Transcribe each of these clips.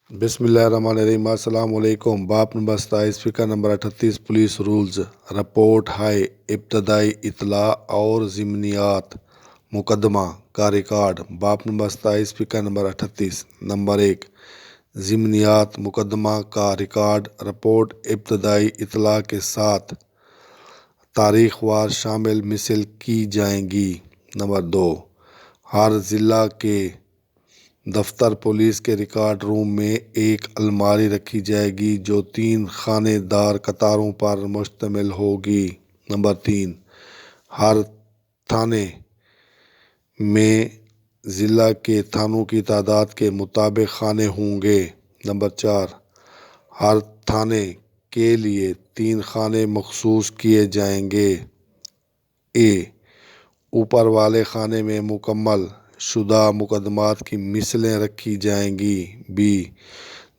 بسم اللہ الرحمن الرحیم۔ السلام علیکم۔ باب نمبر 27، فقہ نمبر 38، پولیس رولز، رپورٹ ہے ابتدائی اطلاع اور ضمنیات، مقدمہ کا ریکارڈ۔ باب نمبر 27، فقہ نمبر 38۔ نمبر 1، ضمنیات، مقدمہ کا ریکارڈ۔ رپورٹ ابتدائی اطلاع کے ساتھ تاریخ وار شامل مثل کی جائیں گی۔ نمبر 2، ہر ضلع کے دفتر پولیس کے ریکارڈ روم میں ایک الماری رکھی جائے گی جو 3 خانے دار قطاروں پر مشتمل ہوگی۔ نمبر 3، ہر تھانے میں ضلع کے تھانوں کی تعداد کے مطابق خانے ہوں گے۔ نمبر 4، ہر تھانے کے لیے 3 خانے مخصوص کیے جائیں گے۔ اے، اوپر والے خانے میں مکمل شدہ مقدمات کی مثلیں رکھی جائیں گی۔ بی،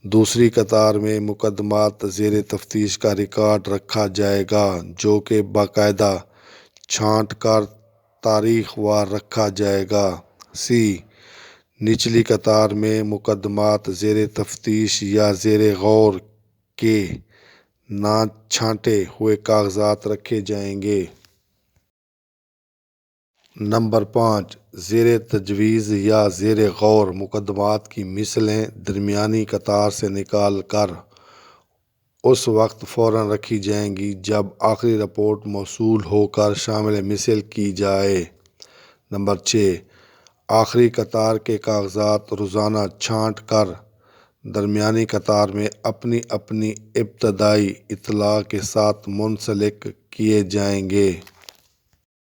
دوسری قطار میں مقدمات زیر تفتیش کا ریکارڈ رکھا جائے گا جو کہ باقاعدہ چھانٹ کر تاریخ وار رکھا جائے گا۔ سی، نچلی قطار میں مقدمات زیر تفتیش یا زیر غور کے نہ چھانٹے ہوئے کاغذات رکھے جائیں گے۔ نمبر 5، زیر تجویز یا زیر غور مقدمات کی مثلیں درمیانی قطار سے نکال کر اس وقت فوراً رکھی جائیں گی جب آخری رپورٹ موصول ہو کر شامل مثل کی جائے۔ نمبر 6، آخری قطار کے کاغذات روزانہ چھانٹ کر درمیانی قطار میں اپنی اپنی ابتدائی اطلاع کے ساتھ منسلک کیے جائیں گے۔